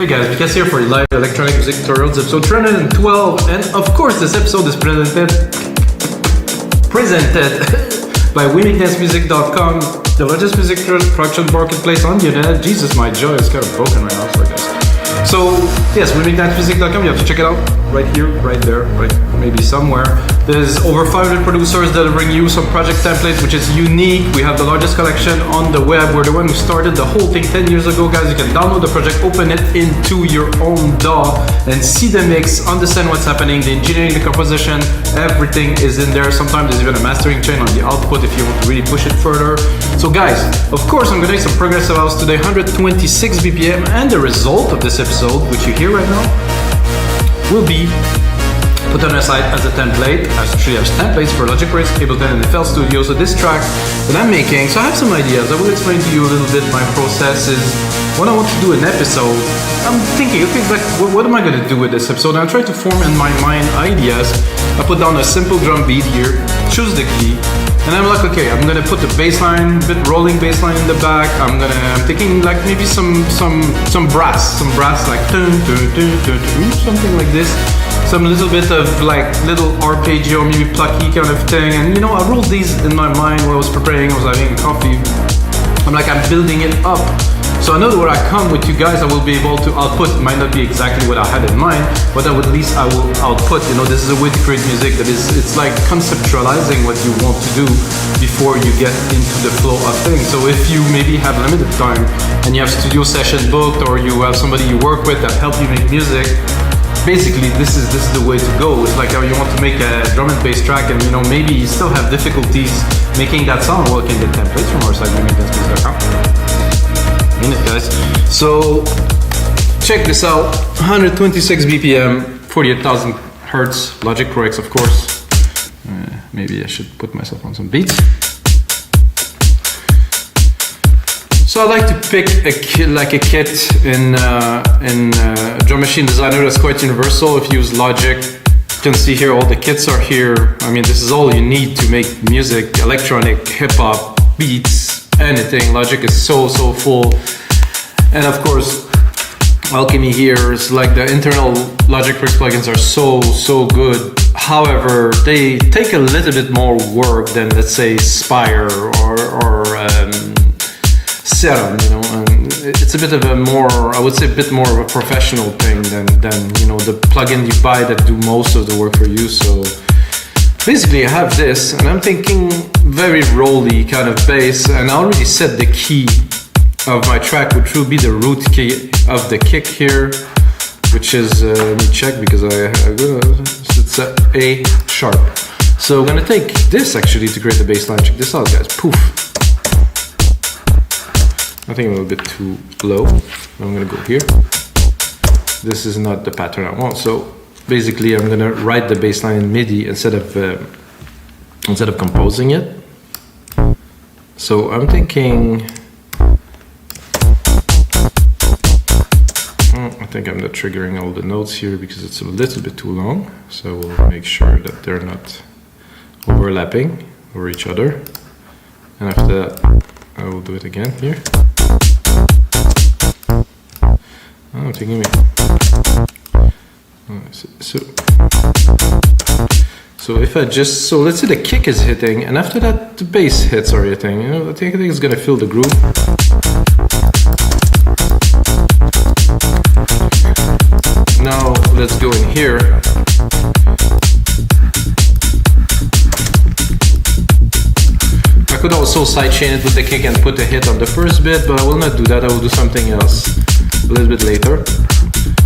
Hey guys, Vikas here for live electronic music tutorials episode 312, and of course this episode is presented by WeMakeDanceMusic.com, the largest music production marketplace on the internet. Jesus, my jaw is kind of broken right now, sorry guys. So yes, WeMakeDanceMusic.com, you have to check it out right here, right there, right maybe somewhere. There's over 500 producers that bring you some project templates, which is unique. We have the largest collection on the web. We're the one who started the whole thing 10 years ago, guys. You can download the project, open it into your own DAW, and see the mix, understand what's happening, the engineering, the composition, everything is in there. Sometimes there's even a mastering chain on the output if you want to really push it further. So guys, of course, I'm gonna make some progressive house today, 126 BPM, and the result of this episode, which you hear right now, will be put on the side as a template. I actually have templates for Logic, Prydz, Ableton, and FL Studio. So this track that I'm making, so I have some ideas. I will explain to you a little bit my process is when I want to do an episode. I'm thinking, okay, like, what am I going to do with this episode? And I try to form in my mind ideas. I put down a simple drum beat here, choose the key, and I'm like, okay, I'm gonna put the bass line, a bit rolling bass line in the back. I'm thinking like maybe some brass like something like this. Some little bit of like little arpeggio, maybe plucky kind of thing. And you know, I rolled these in my mind while I was preparing. I was having coffee. I'm building it up. So I know that when I come with you guys, I will be able to output. It might not be exactly what I had in mind, but at least I will output. You know, this is a way to create music that is, it's like conceptualizing what you want to do before you get into the flow of things. So if you maybe have limited time and you have studio session booked, or you have somebody you work with that help you make music, basically this is the way to go. It's like how you want to make a drum and bass track, and you know, maybe you still have difficulties making that sound. Well, you can get templates from our site, WeMakeDanceMusic.com. Minute, guys. So check this out, 126 BPM, 48,000 hertz, Logic Pro X, of course. Maybe I should put myself on some beats. So I like to pick a kit in Drum Machine Designer that's quite universal. If you use Logic, you can see here all the kits are here. I mean, this is all you need to make music, electronic, hip-hop, beats, anything. Logic is so full. And of course, Alchemy here is like the internal Logic Prydz plugins are so good. However, they take a little bit more work than, let's say, Spire or Serum, you know, and it's a bit of a more, I would say, a bit more of a professional thing than you know, the plugin you buy that do most of the work for you. So basically I have this, and I'm thinking very rolly kind of bass, and I already set the key of my track, which will be the root key of the kick here, which is, let me check because it's a A sharp. So I'm gonna take this actually to create the bass line. Check this out, guys. Poof. I think I'm a little bit too low. I'm gonna go here. This is not the pattern I want. So basically I'm gonna write the bass line in MIDI instead of composing it. So I'm thinking, I think I'm not triggering all the notes here because it's a little bit too long. So we'll make sure that they're not overlapping over each other. And after that, I will do it again here. Oh, taking me. So if I just, so let's say the kick is hitting, and after that the bass hits are hitting. You know, I think it's gonna fill the groove. Now let's go in here. I could also sidechain it with the kick and put a hit on the first bit, but I will not do that. I will do something else a little bit later.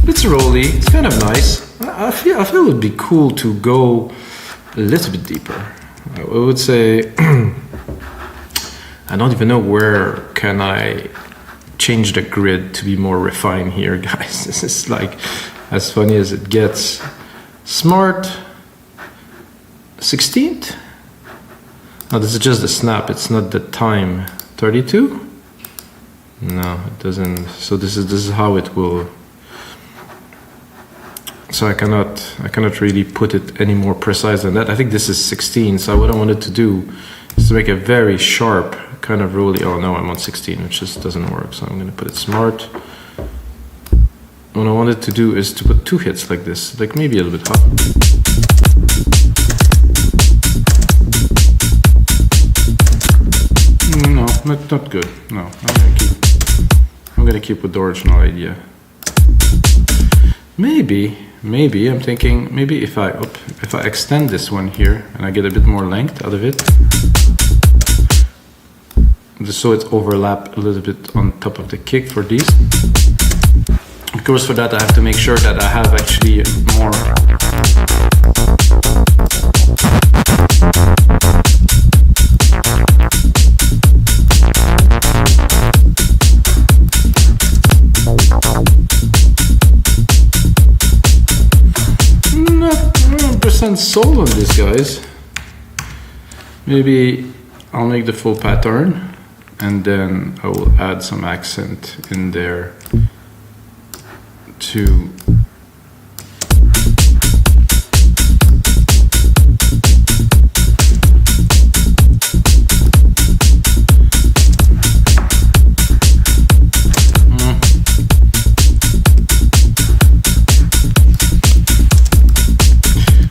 It's rolly, it's kind of nice. I feel it would be cool to go a little bit deeper. I would say, I don't even know where can I change the grid to be more refined here, guys. This is like as funny as it gets. Smart 16th? No, this is just the snap, it's not the time. 32? No, it doesn't. So this is how it will. So I cannot really put it any more precise than that. I think this is 16. So what I wanted to do is to make a very sharp kind of rolly. Oh no, I'm on 16, which just doesn't work. So I'm going to put it smart. what I wanted to do is to put 2 hits like this, like maybe a little bit hot. No, not good. No, I'm gonna keep with the original idea. Maybe I'm thinking maybe if I extend this one here and I get a bit more length out of it, just so it overlap a little bit on top of the kick for these. Of course, for that I have to make sure that I have actually more. Not 100% sold on this, guys. Maybe I'll make the full pattern and then I will add some accent in there to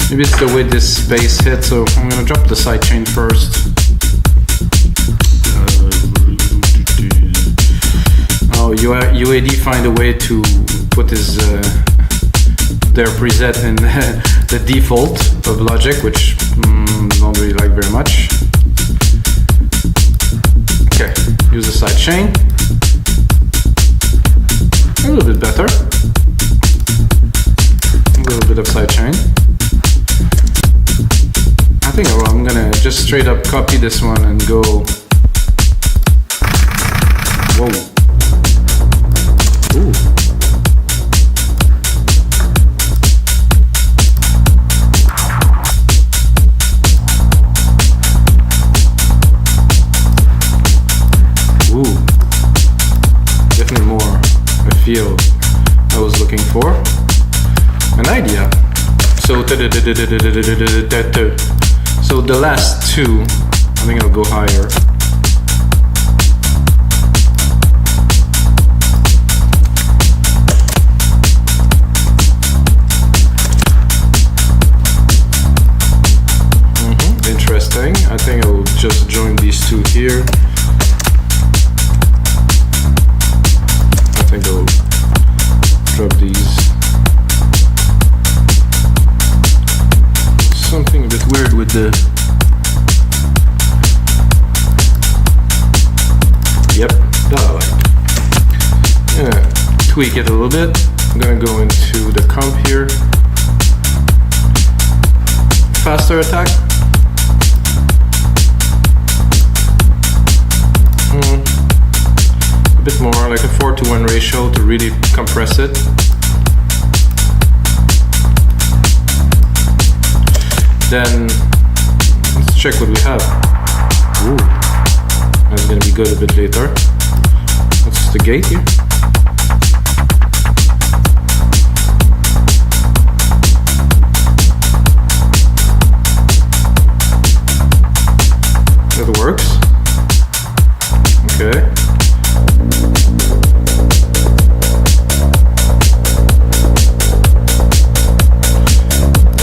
maybe it's the way this bass hits, so I'm gonna drop the sidechain first. UAD find a way to put his their preset in the default of Logic, which don't really like very much. Okay, use the sidechain. A little bit better. A little bit of sidechain. I think I'm gonna just straight up copy this one and go. Whoa. Ooh. Ooh. Definitely more a feel I was looking for. An idea. So the last 2, I think I'll go higher. Interesting. I think I will just join these 2 here. I think I'll drop these. Something a bit weird with the. Yep, that I like. Yeah, tweak it a little bit. I'm gonna go into the comp here. Faster attack. A bit more, like a 4:1 ratio to really compress it. Then let's check what we have. Ooh, that's gonna be good a bit later. What's the gate here? That works. Okay.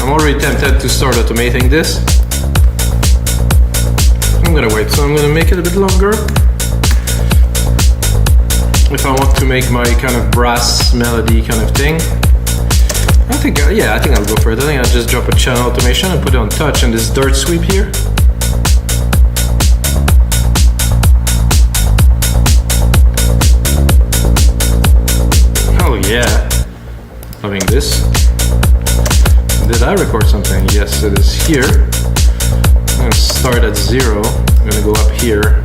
I'm already tempted to start automating this. I'm gonna wait, so I'm gonna make it a bit longer. If I want to make my kind of brass melody kind of thing. I think I'll go for it. I think I'll just drop a channel automation and put it on touch and this dirt sweep here. Oh yeah, loving this. Did I record something? Yes, it is here. I'm gonna start at 0. I'm gonna go up here.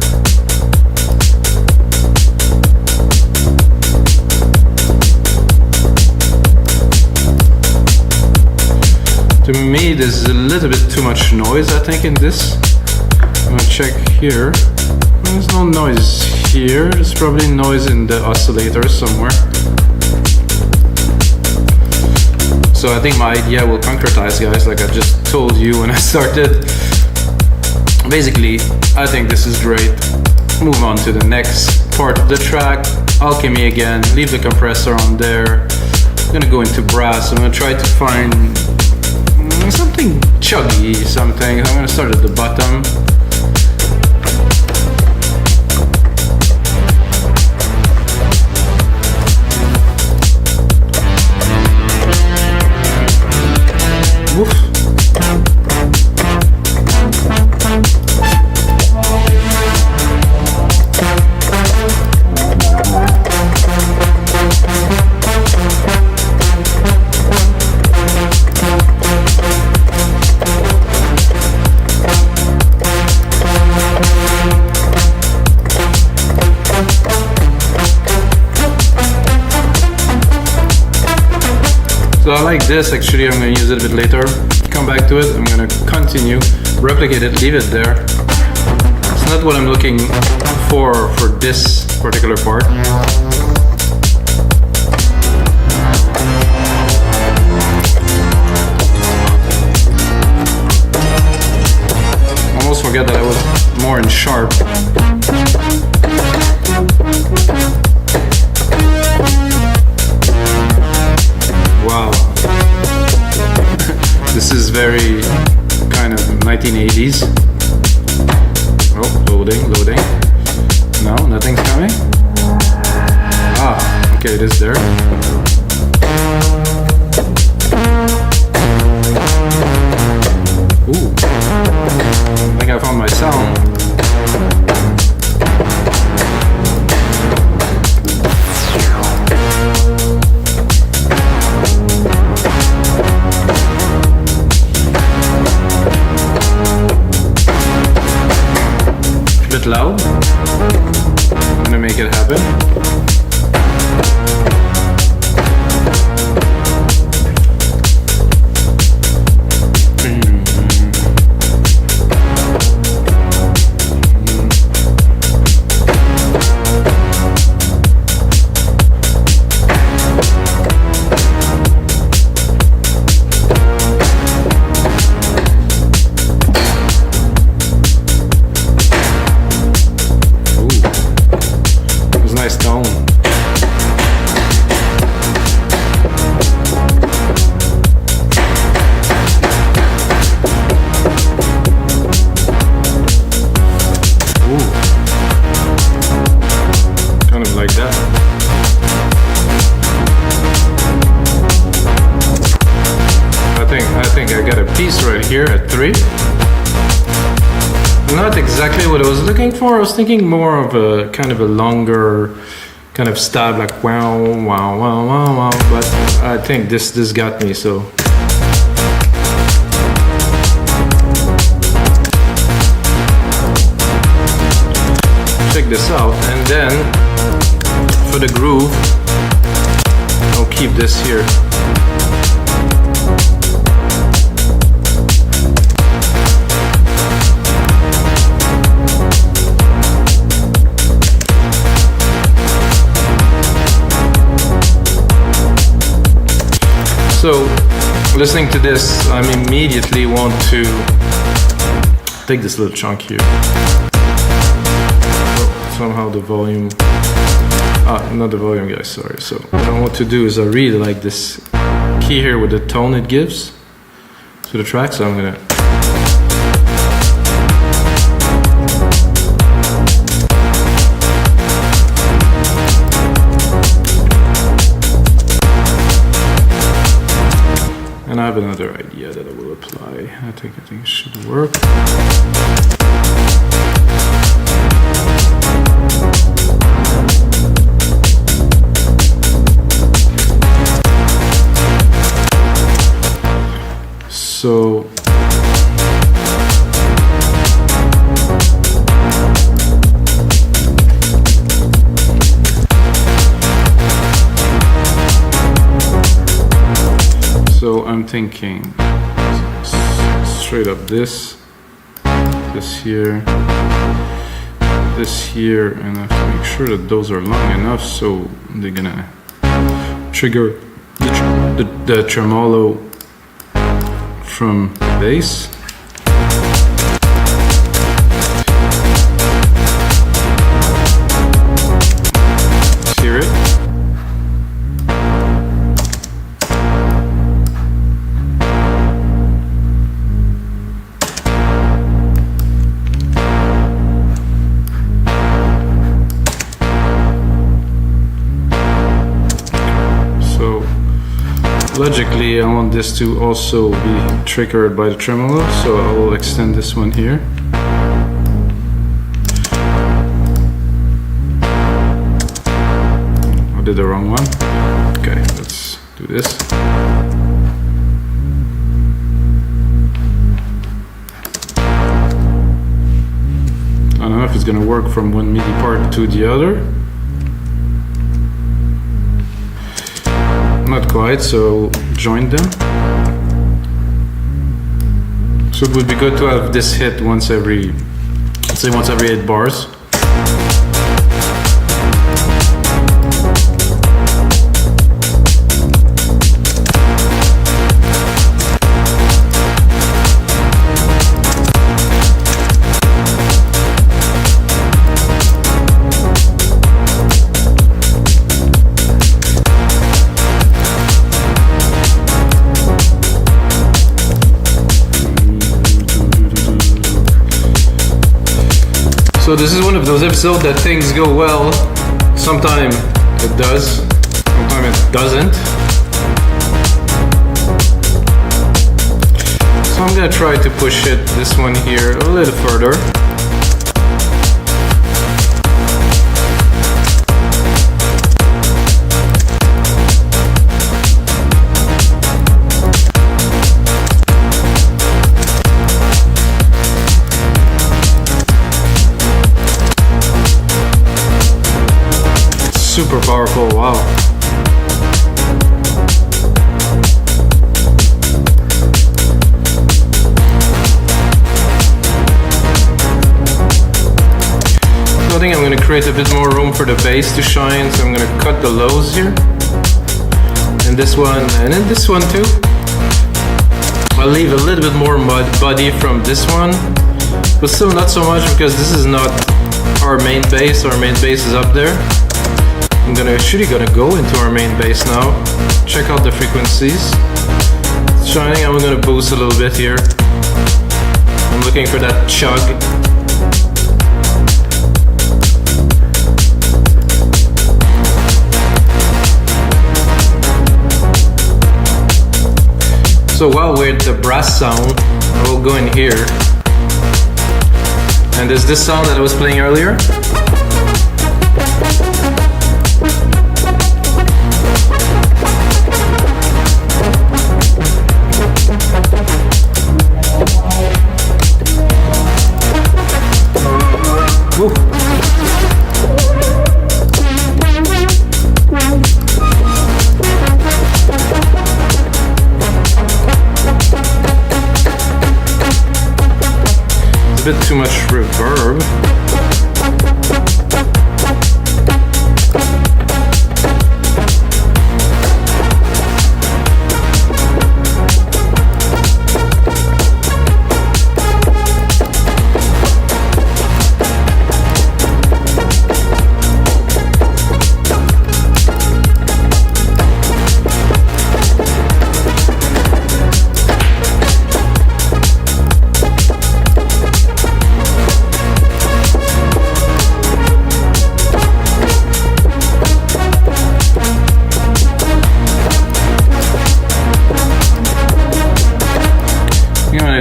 To me, there's a little bit too much noise, I think, in this. I'm gonna check here. There's no noise here. There's probably noise in the oscillator somewhere. So I think my idea will concretize, guys, like I just told you when I started. Basically, I think this is great. Move on to the next part of the track. Alchemy again, leave the compressor on there. gonna go into brass. I'm gonna try to find something chuggy, something. I'm gonna start at the bottom. Woof. So I like this, actually I'm going to use it a bit later, come back to it, I'm going to continue, replicate it, leave it there. It's not what I'm looking for this particular part. I almost forget that I was more in sharp. Wow, this is very kind of 1980s. Oh, loading. No, nothing's coming. Ah, okay, it is there. Ooh, I think I found my sound. Loud. I'm gonna make it happen. Here at 3. Not exactly what I was looking for. I was thinking more of a kind of a longer kind of stab, like wow, wow, wow, wow, wow. But I think this got me. So check this out, and then for the groove, I'll keep this here. So, listening to this, I immediately want to take this little chunk here. Oh, somehow the volume, not the volume guys, sorry. So what I want to do is I really like this key here with the tone it gives to the track, so I'm gonna and I have another idea that I will apply. I think it should work. So I'm thinking straight up this here, and I have to make sure that those are long enough so they're gonna trigger the tremolo from bass. Hear it? So logically I want this to also be triggered by the tremolo, so I will extend this one here. I did the wrong one. Okay, let's do this. I don't know if it's gonna work from one MIDI part to the other. Not quite, so join them. So it would be good to have this hit once every, let's say once every 8 bars. So this is one of those episodes that things go well. Sometimes it does, sometimes it doesn't. So I'm gonna try to push it, this one here, a little further. Super powerful, wow. So I think I'm going to create a bit more room for the bass to shine, so I'm going to cut the lows here. And this one, and then this one too. I'll leave a little bit more body from this one, but still not so much because this is not our main bass. Our main bass is up there. I'm actually gonna go into our main bass now. Check out the frequencies. It's shining, I'm gonna boost a little bit here. I'm looking for that chug. So while we're at the brass sound, I will go in here. And there's this sound that I was playing earlier. Woo. It's a bit too much reverb.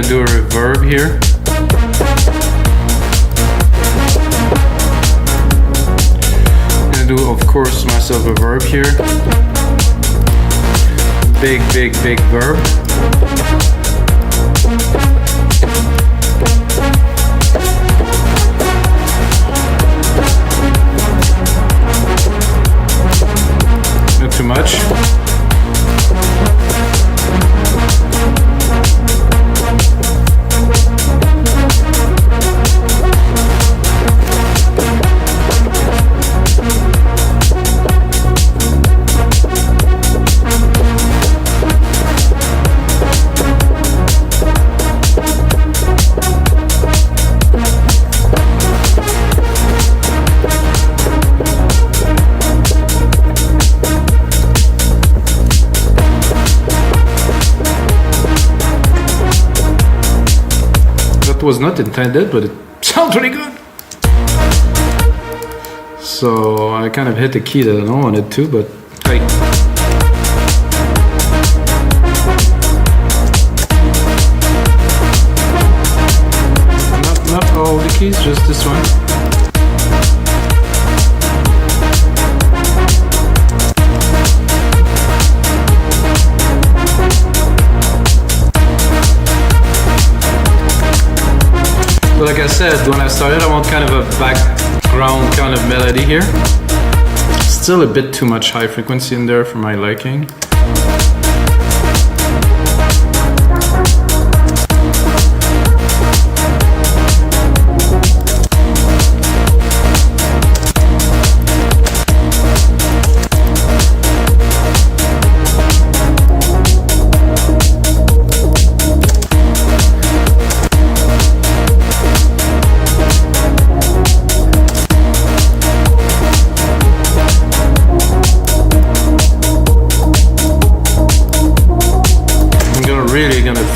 Do a reverb here. I'm gonna do, of course, myself a verb here. Big verb. Not too much. Was not intended, but it sounds really good. So I kind of hit the key that I don't want it to, but hey. keys, just this one. But like I said, when I started, I want kind of a background kind of melody here. Still a bit too much high frequency in there for my liking.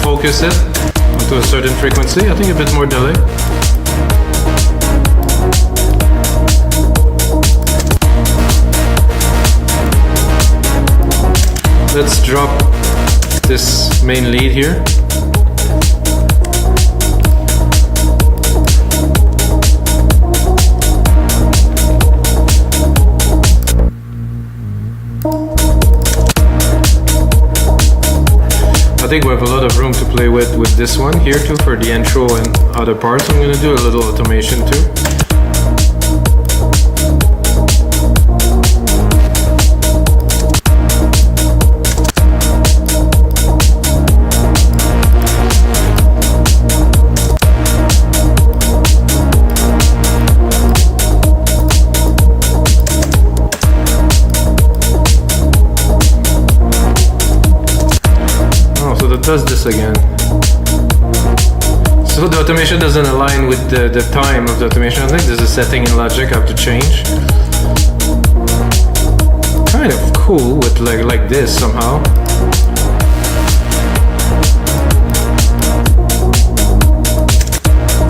Focus it onto a certain frequency. I think a bit more delay. Let's drop this main lead here. I think we have a lot of room to play with this one here too for the intro and other parts. I'm going to do a little automation too. Does this again. So the automation doesn't align with the time of the automation. I think there's a setting in Logic I have to change. Kind of cool with like this somehow.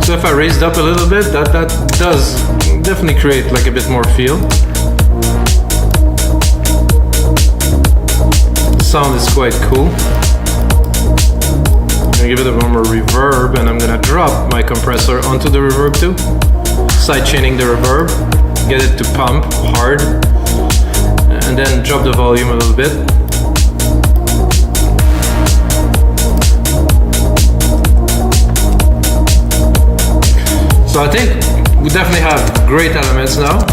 So if I raised up a little bit, that does definitely create like a bit more feel. The sound is quite cool. I'm gonna give it a bit more reverb, and I'm gonna drop my compressor onto the reverb too. Side chaining the reverb, get it to pump hard, and then drop the volume a little bit. So I think we definitely have great elements now.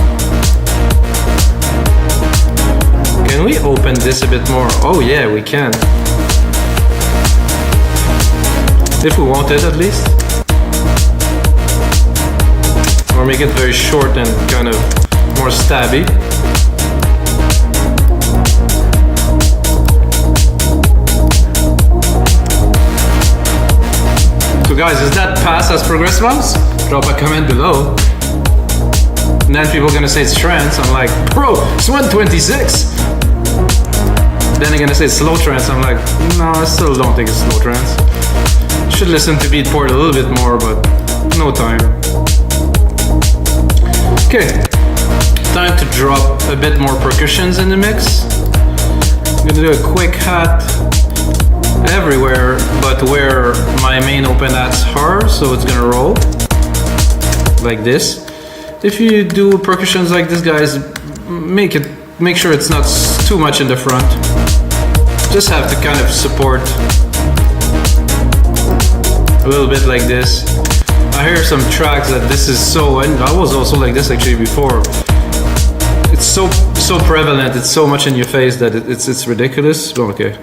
Can we open this a bit more? Oh yeah, we can. If we want it at least. Or make it very short and kind of more stabby. So guys, is that pass as progressive house? Drop a comment below. And then people are gonna say it's trance. I'm like, bro, it's 126. Then they're gonna say it's slow trance. I'm like, no, I still don't think it's slow trance. Should listen to Beatport a little bit more, but no time. Okay, time to drop a bit more percussions in the mix. I'm gonna do a quick hat everywhere, but where my main open hats are, so it's gonna roll like this. If you do percussions like this, guys, make sure it's not too much in the front. Just have to kind of support a little bit like this. I hear some tracks that this is so, and I was also like this actually before. It's so prevalent, it's so much in your face that it's ridiculous. Oh, okay.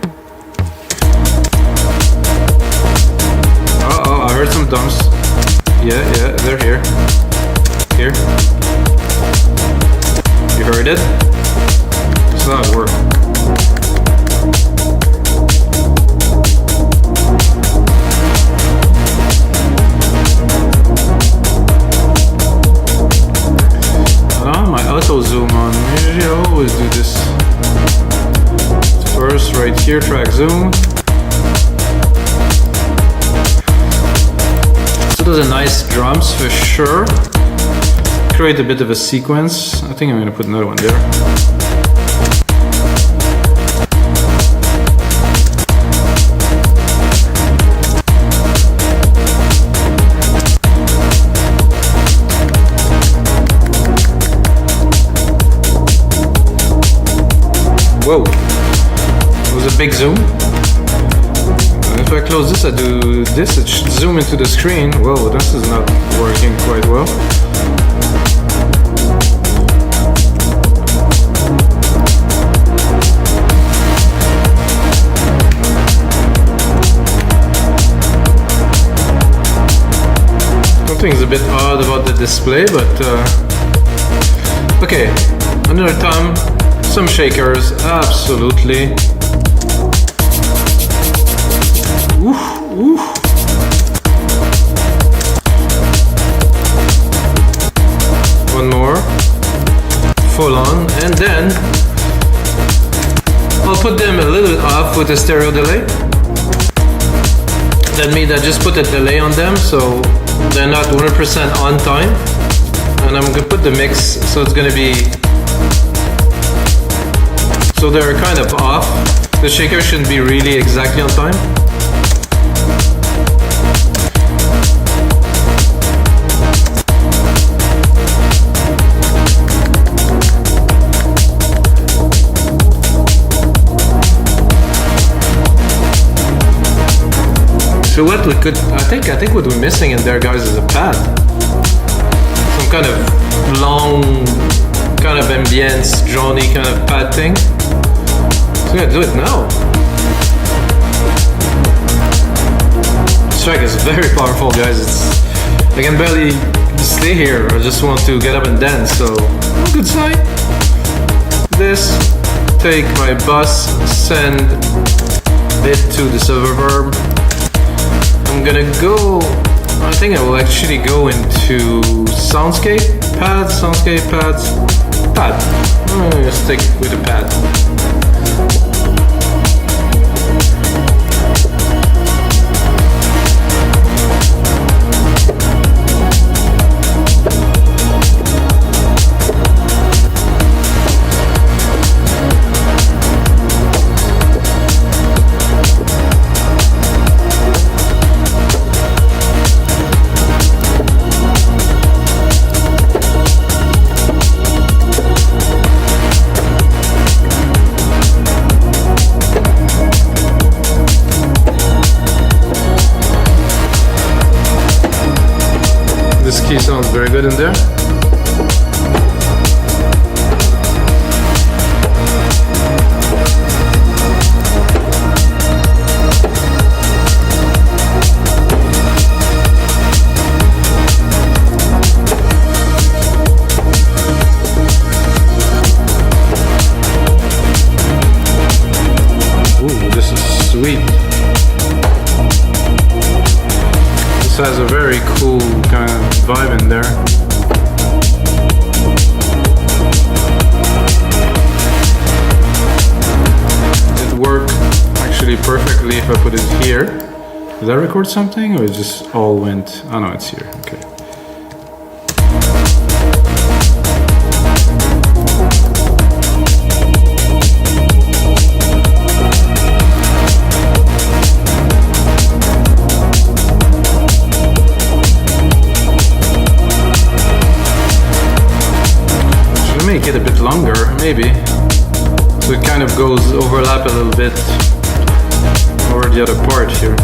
Uh-oh, I heard some dumps. Yeah, they're here. Here. You heard it? It's not work. Auto zoom on. Usually I always do this. First, right here, track zoom. So those are nice drums for sure. Create a bit of a sequence. I think I'm gonna put another one there. a big zoom. If I close this, I do this, it should zoom into the screen. Whoa, this is not working quite well. Something's a bit odd about the display, but okay, under the thumb, some shakers, absolutely. Oof, oof. One more, full on, and then I'll put them a little bit off with a stereo delay. That means I just put a delay on them, so they're not 100% on time. And I'm gonna put the mix, so it's gonna be, so they're kind of off. The shaker shouldn't be really exactly on time. So what we could, I think what we're missing in there, guys, is a pad. Some kind of long, kind of ambience, drony kind of pad thing. So I'm gonna do it now. This track is very powerful, guys. I can barely stay here. I just want to get up and dance, so good side. This, take my bus, send it to the Silververb. I'm gonna go, I think I will actually go into soundscape pads. Pad. I'm gonna stick with the pad. Sounds very good in there. Ooh, this is sweet. This has a very cool kind of vibe in there. It worked actually perfectly if I put it here. Did I record something or it just all went? Oh no, it's here. Okay. Make it a bit longer, maybe, so it kind of goes overlap a little bit over the other part here.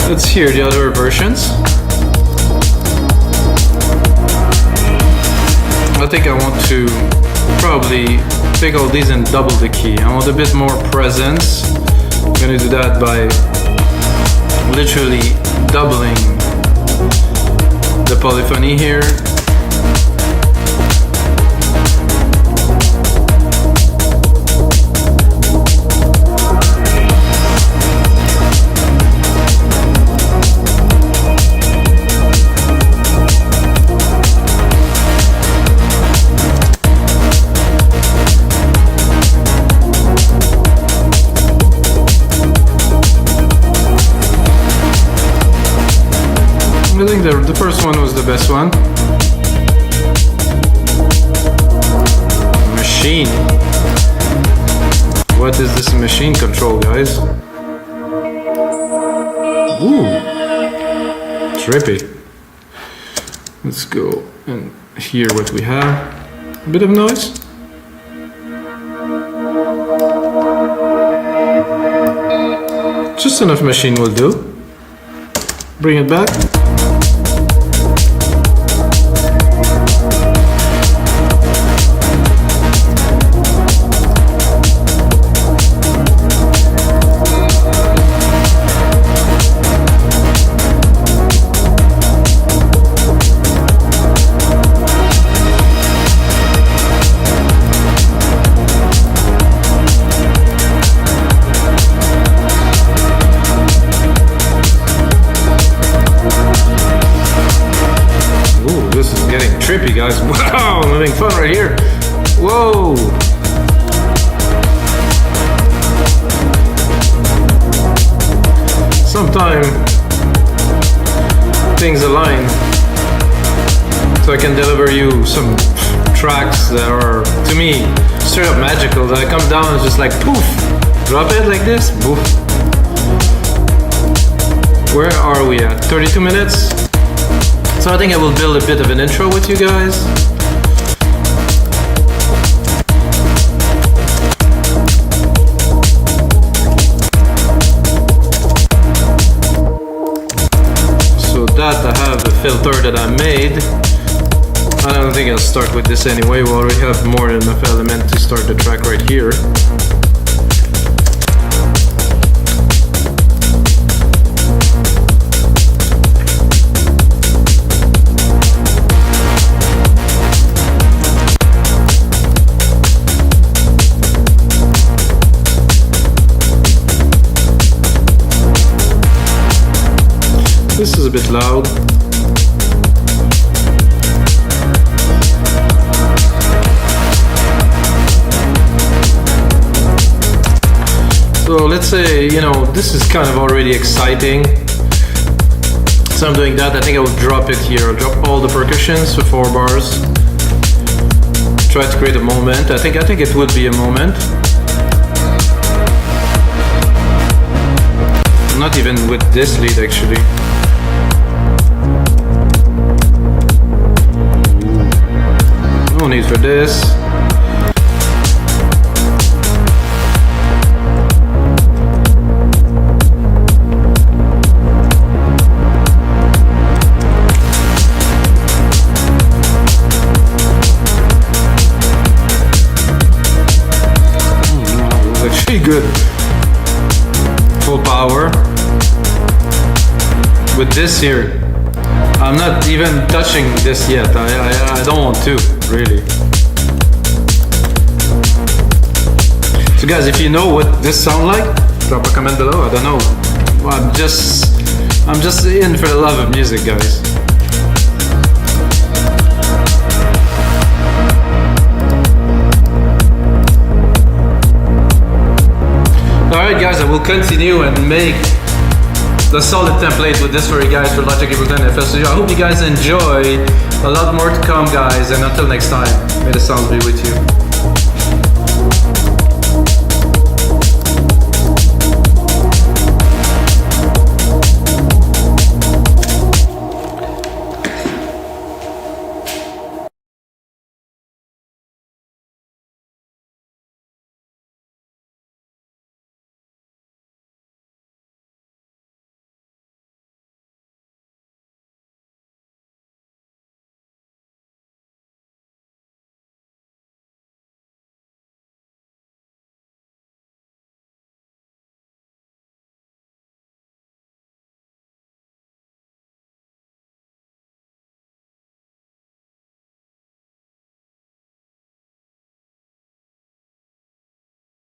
Let's hear the other versions. I think I want to probably take all these and double the key. I want a bit more presence. I'm gonna do that by literally doubling the polyphony here. think the first one was the best one. Machine. What is this machine control, guys? Ooh, trippy. Let's go and hear what we have. A bit of noise. Just enough machine will do. Bring it back. Trippy, guys. Wow, I'm having fun right here. Whoa. Sometimes things align so I can deliver you some tracks that are, to me, straight up magical. That I come down and just like poof, drop it like this, poof. Where are we at? 32 minutes? So I think I will build a bit of an intro with you guys. So that I have the filter that I made. I don't think I'll start with this anyway. We already have more than enough element to start the track right here. This is a bit loud. So let's say, you know, this is kind of already exciting. So I'm doing that. I think I will drop it here. I'll drop all the percussions for 4 bars. Try to create a moment. I think it would be a moment. Not even with this lead actually. No need for this. It's actually good. Full power. With this here, I'm not even touching this yet. I don't want to, really. So guys, if you know what this sounds like, drop a comment below. I don't know. I'm just in for the love of music, guys. Alright guys, I will continue and make the solid template with this for you guys for Logic Ableton FL Studio. I hope you guys enjoy. A lot more to come, guys, and until next time, may the sounds be with you.